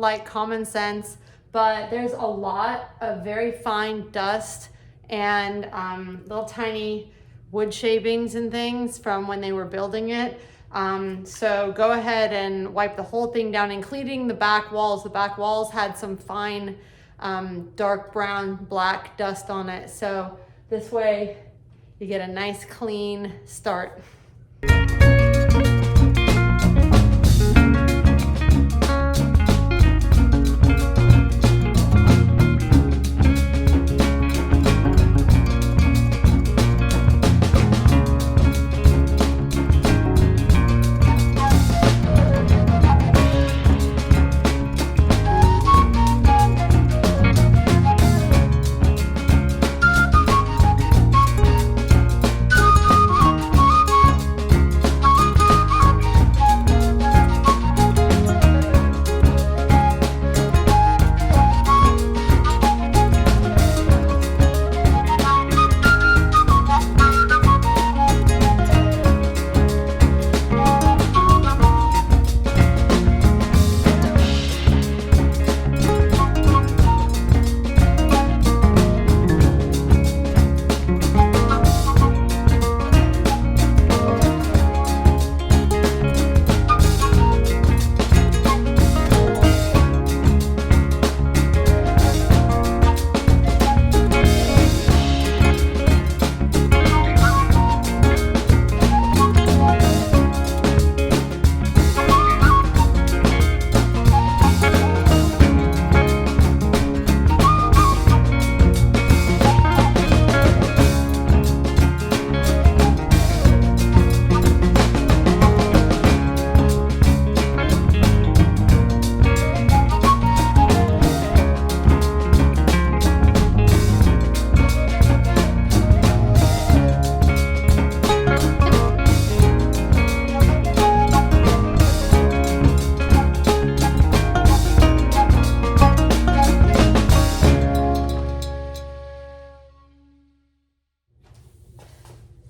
like common sense, but there's a lot of very fine dust and little tiny wood shavings and things from when they were building it. So go ahead and wipe the whole thing down, including the back walls. The back walls had some fine dark brown, black dust on it. So this way you get a nice clean start.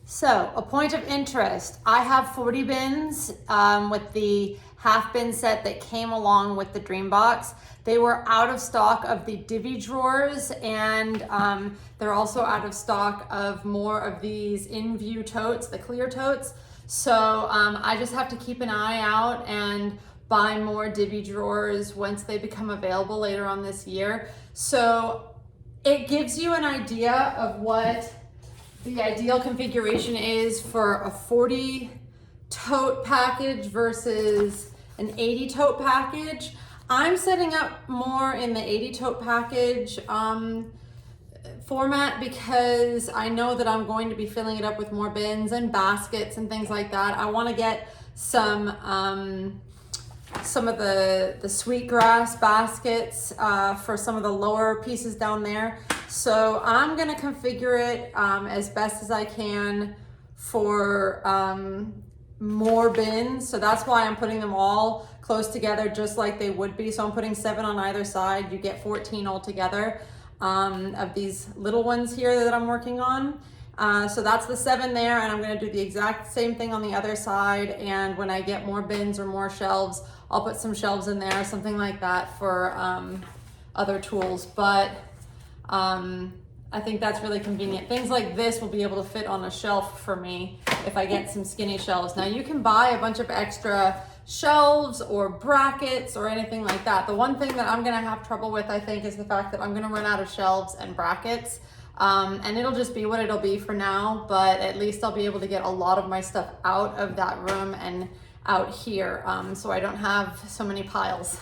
So a point of interest, I have 40 bins with the half bin set that came along with the Dream Box. They were out of stock of the divvy drawers, and they're also out of stock of more of these in-view totes, the clear totes. So I just have to keep an eye out and buy more divvy drawers once they become available later on this year. So it gives you an idea of what the ideal configuration is for a 40 tote package versus an 80 tote package. I'm setting up more in the 80 tote package format because I know that I'm going to be filling it up with more bins and baskets and things like that. I want to get some of the sweetgrass baskets for some of the lower pieces down there. So I'm gonna configure it as best as I can for more bins. So that's why I'm putting them all close together just like they would be. So I'm putting 7 on either side. You get 14 altogether of these little ones here that I'm working on. So that's the 7 there, and I'm gonna do the exact same thing on the other side. And when I get more bins or more shelves, I'll put some shelves in there, something like that for other tools. But I think that's really convenient. Things like this will be able to fit on a shelf for me if I get some skinny shelves. Now you can buy a bunch of extra shelves or brackets or anything like that. The one thing that I'm gonna have trouble with, I think, is the fact that I'm gonna run out of shelves and brackets. And it'll just be what it'll be for now, but at least I'll be able to get a lot of my stuff out of that room and out here, so I don't have so many piles.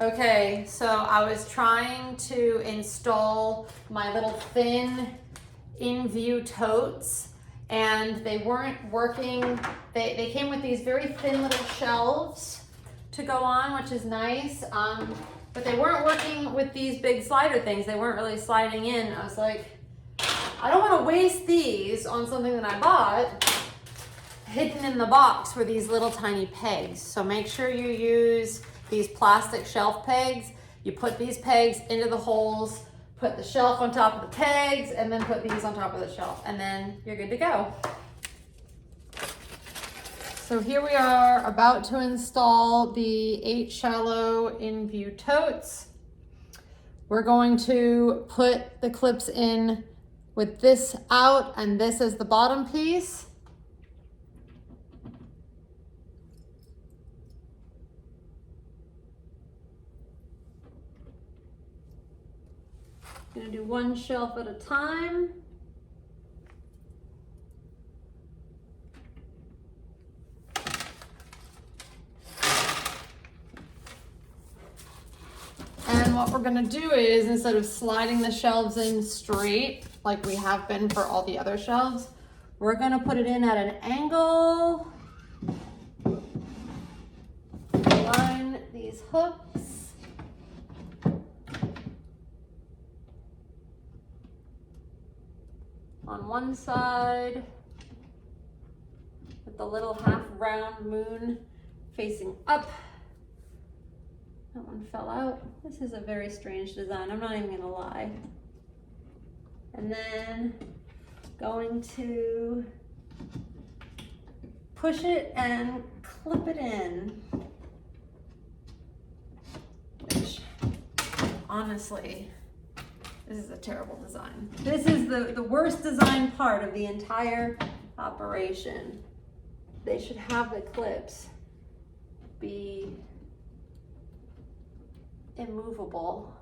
Okay, so I was trying to install my little thin in-view totes and they weren't working. They came with these very thin little shelves to go on, which is nice. But they weren't working with these big slider things. They weren't really sliding in. I was like, I don't want to waste these on something that I bought. Hidden in the box were these little tiny pegs. So make sure you use these plastic shelf pegs. You put these pegs into the holes, put the shelf on top of the pegs, and then put these on top of the shelf, and then you're good to go. So here we are about to install the 8 shallow in-view totes. We're going to put the clips in with this out and this as the bottom piece. I'm gonna do one shelf at a time. And what we're gonna do is, instead of sliding the shelves in straight, like we have been for all the other shelves, we're gonna put it in at an angle. Line these hooks. On one side, with the little half round moon facing up. That one fell out. This is a very strange design, I'm not even gonna lie. And then going to push it and clip it in. Which, honestly, this is a terrible design. This is the worst design part of the entire operation. They should have the clips be immovable.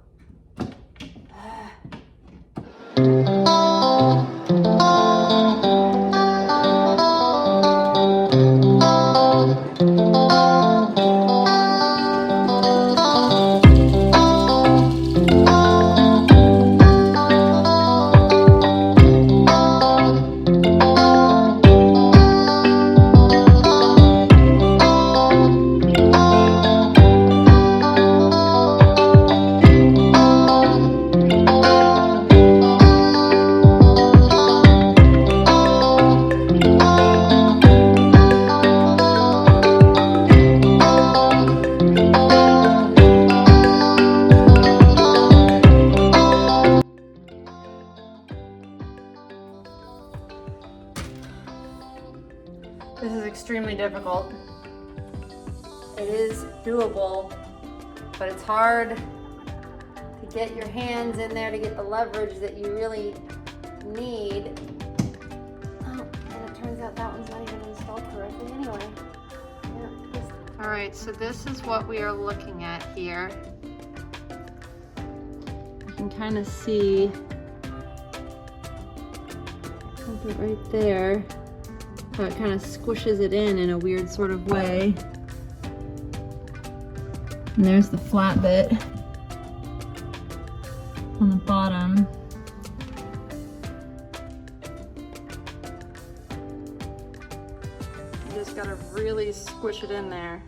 This is extremely difficult. It is doable, but it's hard to get your hands in there to get the leverage that you really need. Oh, and it turns out that one's not even installed correctly anyway. Yeah, all right, so this is what we are looking at here. You can kind of see it right there. How it kind of squishes it in a weird sort of way. And there's the flat bit on the bottom. You just gotta really squish it in there.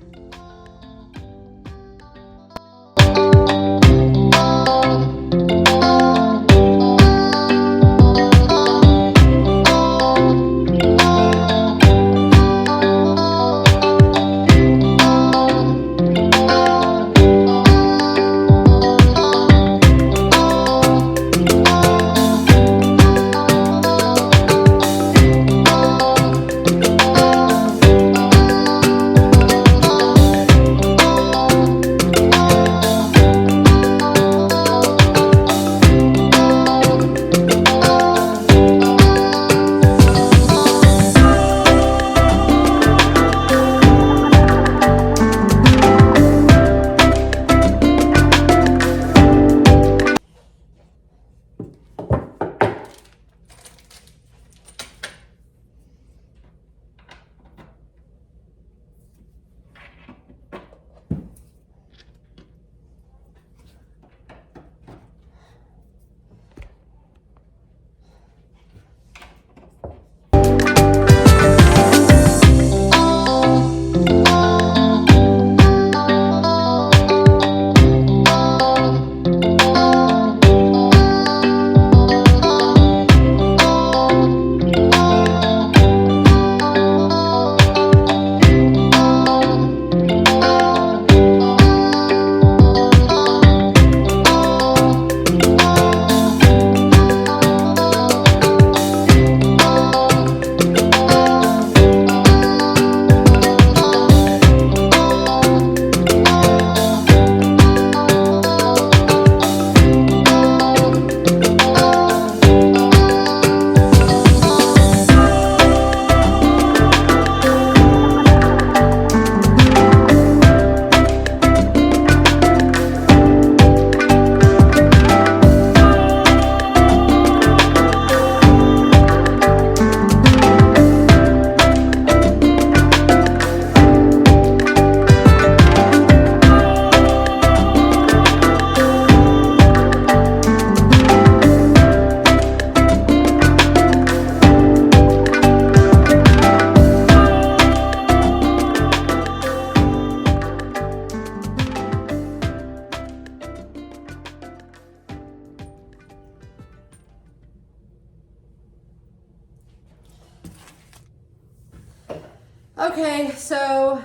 Okay, so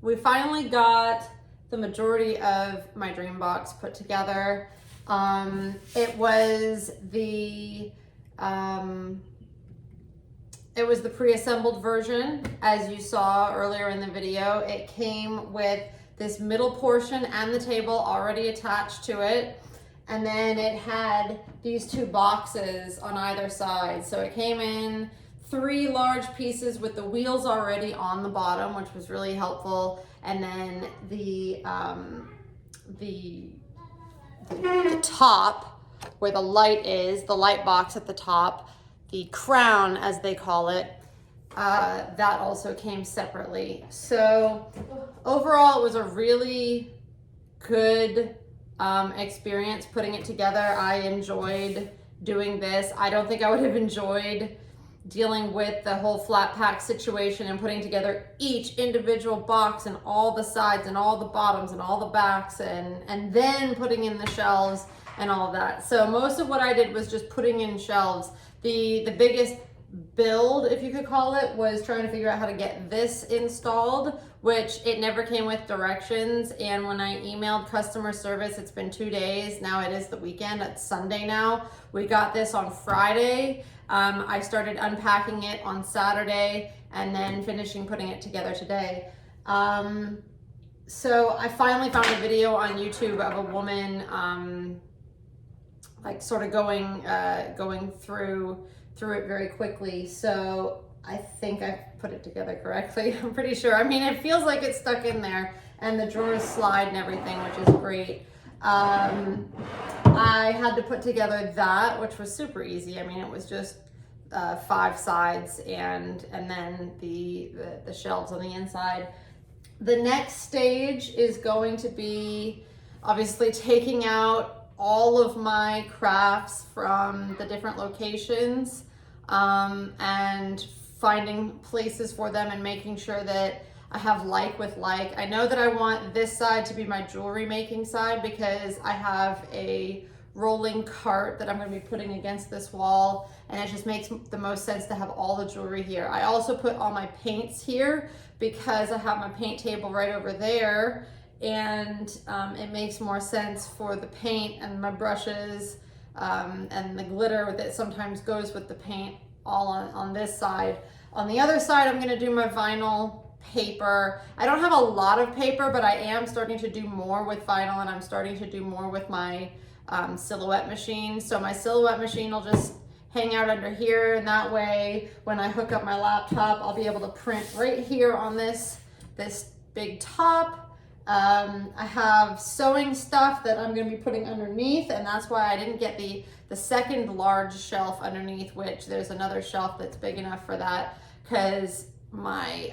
we finally got the majority of my dream box put together. It was the pre-assembled version, as you saw earlier in the video. It came with this middle portion and the table already attached to it. And then it had these two boxes on either side. So it came in 3 large pieces with the wheels already on the bottom, which was really helpful. And then the top, where the light is, the light box at the top, the crown, as they call it, that also came separately. So overall, it was a really good experience putting it together. I enjoyed doing this. I don't think I would have enjoyed dealing with the whole flat pack situation and putting together each individual box and all the sides and all the bottoms and all the backs and then putting in the shelves and all of that. So most of what I did was just putting in shelves. The biggest build, if you could call it, was trying to figure out how to get this installed, which it never came with directions. And when I emailed customer service, it's been 2 days. Now it is the weekend. It's Sunday now. We got this on Friday. I started unpacking it on Saturday and then finishing putting it together today. So I finally found a video on YouTube of a woman like sort of going through it very quickly. So I think I put it together correctly. I'm pretty sure. I mean, it feels like it's stuck in there and the drawers slide and everything, which is great. I had to put together that, which was super easy. I mean, it was just 5 sides and then the shelves on the inside. The next stage is going to be obviously taking out all of my crafts from the different locations and finding places for them and making sure that I have like with like. I know that I want this side to be my jewelry making side because I have a rolling cart that I'm going to be putting against this wall, and it just makes the most sense to have all the jewelry here. I also put all my paints here because I have my paint table right over there, and it makes more sense for the paint and my brushes and the glitter that sometimes goes with the paint all on this side. On the other side, I'm going to do my vinyl paper. I don't have a lot of paper, but I am starting to do more with vinyl, and I'm starting to do more with my silhouette machine. So my silhouette machine will just hang out under here, and that way when I hook up my laptop, I'll be able to print right here on this big top. I have sewing stuff that I'm going to be putting underneath, and that's why I didn't get the second large shelf underneath, which there's another shelf that's big enough for that because my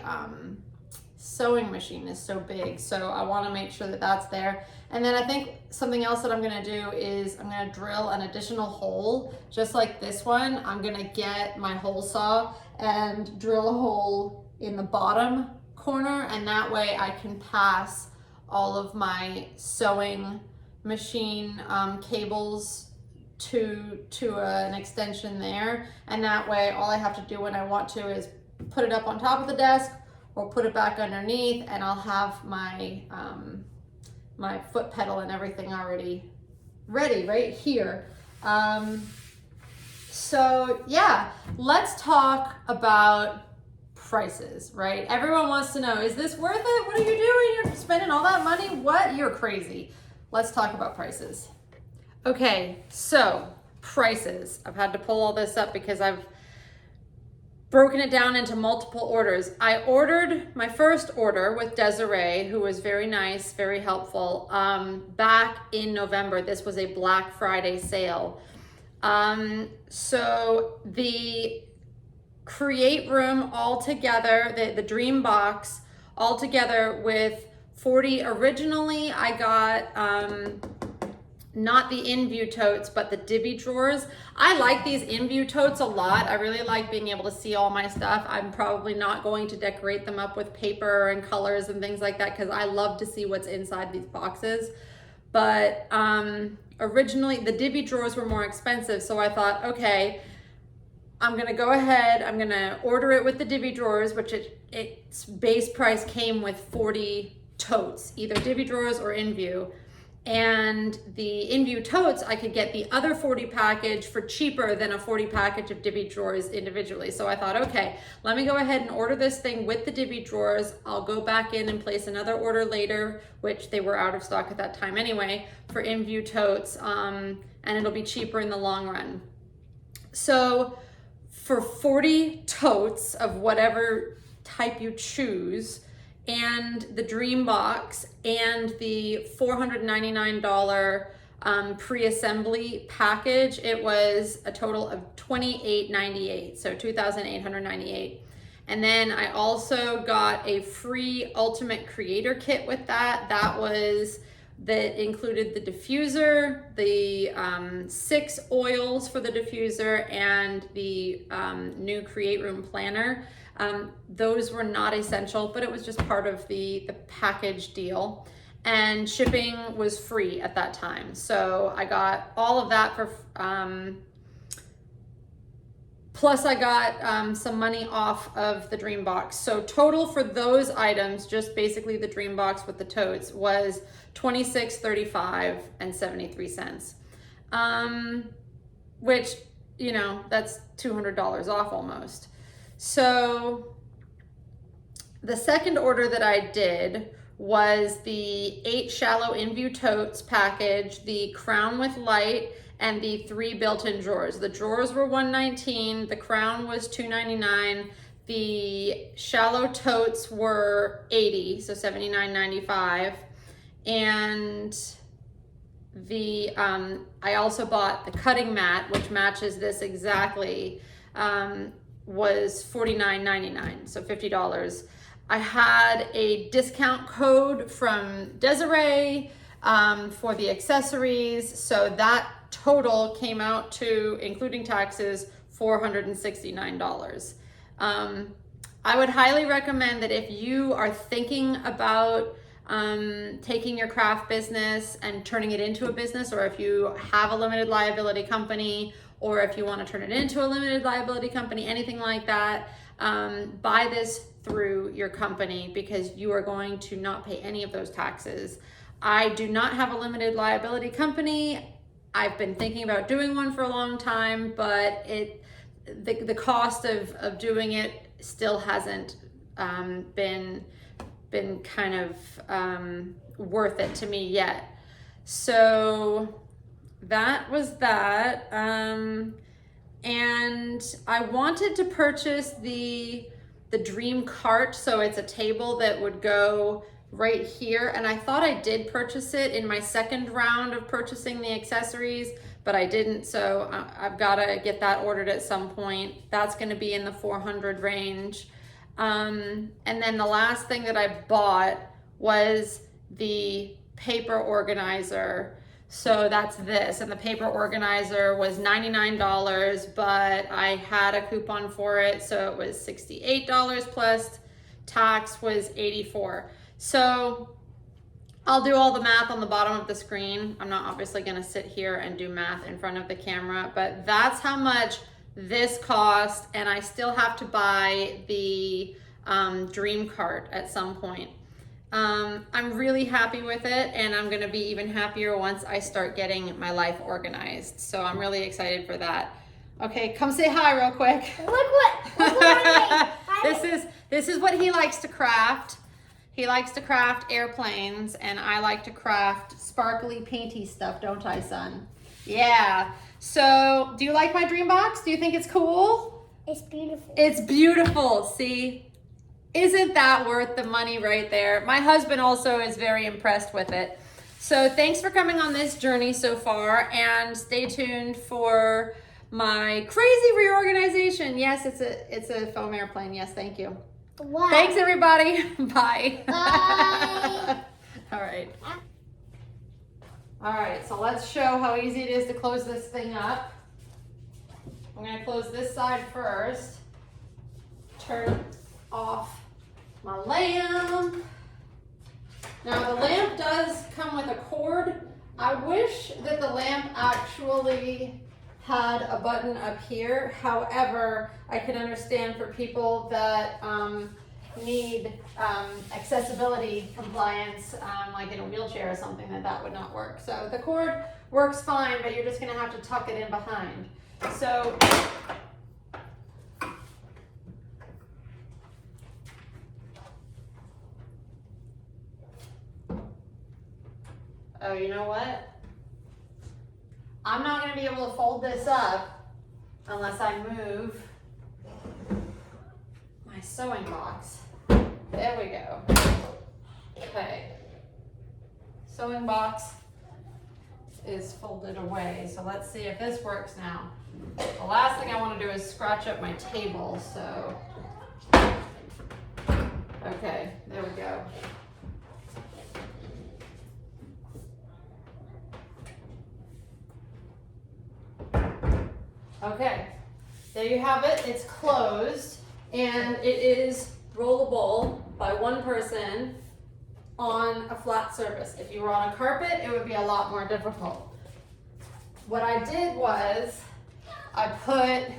sewing machine is so big. So I want to make sure that that's there. And then I think something else that I'm going to do is I'm going to drill an additional hole just like this one. I'm going to get my hole saw and drill a hole in the bottom corner, and that way I can pass all of my sewing machine cables to an extension there, and that way all I have to do when I want to is put it up on top of the desk or put it back underneath, and I'll have my my foot pedal and everything already ready right here. So yeah, let's talk about prices, right? Everyone wants to know, is this worth it? What are you doing? You're spending all that money? What? You're crazy. Let's talk about prices. Okay, so prices. I've had to pull all this up because I've broken it down into multiple orders. I ordered my first order with Desiree, who was very nice, very helpful, back in November. This was a Black Friday sale. So the Create Room all together, the Dream Box all together with 40. Originally, I got not the in-view totes, but the divvy drawers. I like these in-view totes a lot. I really like being able to see all my stuff. I'm probably not going to decorate them up with paper and colors and things like that because I love to see what's inside these boxes. But originally, the divvy drawers were more expensive, so I thought, okay, I'm gonna go ahead, I'm gonna order it with the divvy drawers, which its base price came with 40 totes, either divvy drawers or in view. And the in view totes, I could get the other 40 package for cheaper than a 40 package of divvy drawers individually. So I thought, okay, let me go ahead and order this thing with the divvy drawers. I'll go back in and place another order later, which they were out of stock at that time anyway, for in view totes, and it'll be cheaper in the long run. So for 40 totes of whatever type you choose, and the Dream Box and the $499 pre-assembly package, it was a total of $28.98, so $2,898. And then I also got a free Ultimate Creator Kit with that. That included the diffuser, the 6 oils for the diffuser, and the new Create Room Planner. Those were not essential, but it was just part of the package deal. And shipping was free at that time. So I got all of that for, plus I got some money off of the Dream Box. So total for those items, just basically the Dream Box with the totes, was $26.35 and 73 cents. Which, you know, that's $200 off almost. So the second order that I did was the 8 shallow in view totes package, the crown with light, and the 3 built-in drawers. The drawers were $119, the crown was $299, the shallow totes were $80, so $79.95, and the I also bought the cutting mat, which matches this exactly, was $49.99, so $50. I had a discount code from Desiree for the accessories, so that total came out to, including taxes, $469. I would highly recommend that if you are thinking about taking your craft business and turning it into a business, or if you have a limited liability company, or if you want to turn it into a limited liability company, anything like that, buy this through your company because you are going to not pay any of those taxes. I do not have a limited liability company. I've been thinking about doing one for a long time, but the cost of doing it still hasn't been kind of worth it to me yet. So that was that. And I wanted to purchase the Dream Cart, so it's a table that would go right here, and I thought I did purchase it in my second round of purchasing the accessories, but I didn't, so I've got to get that ordered at some point. That's going to be in the 400 range. And then the last thing that I bought was the paper organizer. So that's this, and the paper organizer was $99, but I had a coupon for it, so it was $68 plus tax was $84. So I'll do all the math on the bottom of the screen. I'm not obviously gonna sit here and do math in front of the camera, but that's how much this cost, and I still have to buy the Dream Cart at some point. I'm really happy with it, and I'm gonna be even happier once I start getting my life organized. So I'm really excited for that. Okay, come say hi real quick. Look what this is what he likes to craft. He likes to craft airplanes, and I like to craft sparkly, painty stuff, don't I, son? Yeah. So, do you like my Dream Box? Do you think it's cool? It's beautiful. It's beautiful, see? Isn't that worth the money right there? My husband also is very impressed with it. So thanks for coming on this journey so far, and stay tuned for my crazy reorganization. Yes, it's a foam airplane. Yes, thank you. Wow. Thanks, everybody. Bye. Bye. All right. All right, so let's show how easy it is to close this thing up. I'm gonna close this side first. Turn off my lamp. Now the lamp does come with a cord. I wish that the lamp actually had a button up here. However, I can understand for people that need accessibility compliance, like in a wheelchair or something, that would not work. So the cord works fine, but you're just gonna have to tuck it in behind. So oh, you know what? I'm not gonna be able to fold this up unless I move my sewing box. There we go. Okay. Sewing box is folded away. So let's see if this works now. The last thing I want to do is scratch up my table, so. Okay, there we go. Okay, there you have it. It's closed and it is rollable by one person on a flat surface. If you were on a carpet, it would be a lot more difficult. What I did was I put,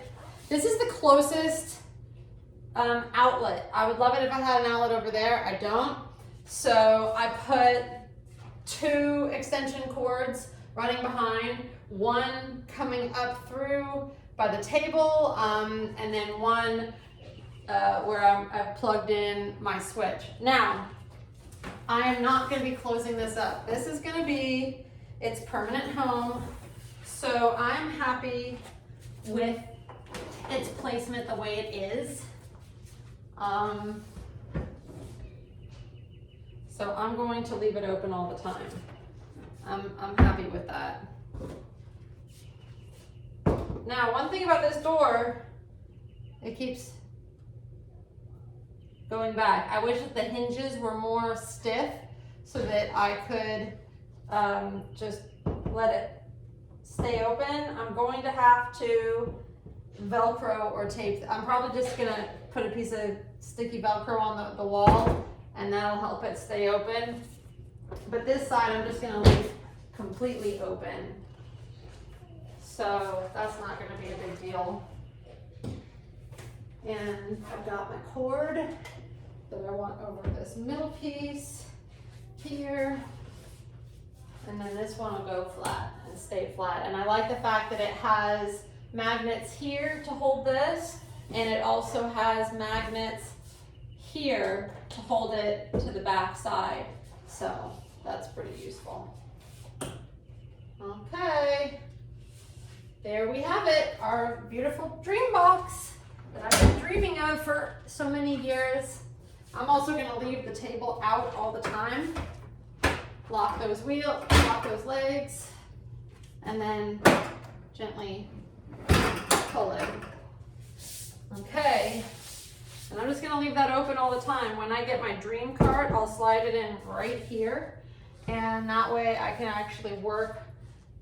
this is the closest outlet. I would love it if I had an outlet over there. I don't. So I put 2 extension cords running behind, one coming up through by the table, and then one where I've plugged in my switch. Now, I am not going to be closing this up. This is going to be its permanent home, so I'm happy with its placement the way it is. So I'm going to leave it open all the time. I'm happy with that. Now, one thing about this door, it keeps going back. I wish that the hinges were more stiff so that I could just let it stay open. I'm going to have to Velcro or tape. I'm probably just gonna put a piece of sticky Velcro on the wall, and that'll help it stay open. But this side I'm just gonna leave completely open. So that's not gonna be a big deal. And I've got my cord that I want over this middle piece here. And then this one will go flat and stay flat. And I like the fact that it has magnets here to hold this, and it also has magnets here to hold it to the back side. So that's pretty useful. Okay, there we have it, our beautiful dream box that I've been dreaming of for so many years. I'm also going to leave the table out all the time. Lock those wheels, lock those legs, and then gently pull it. Okay, and I'm just going to leave that open all the time. When I get my dream cart, I'll slide it in right here, and that way I can actually work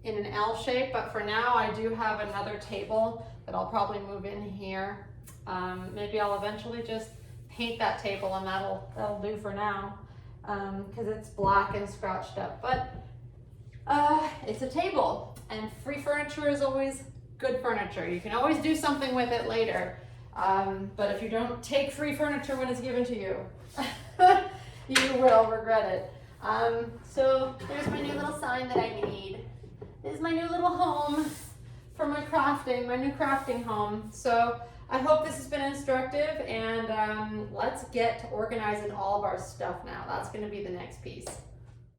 in an L shape. But for now, I do have another table that I'll probably move in here. Maybe I'll eventually just paint that table, and that'll do for now, because it's black and scratched up. But it's a table, and free furniture is always good furniture. You can always do something with it later, but if you don't take free furniture when it's given to you, you will regret it. So there's my new little sign that I need. This is my new little home for my crafting, my new crafting home. So I hope this has been instructive, and let's get to organizing all of our stuff now. That's going to be the next piece.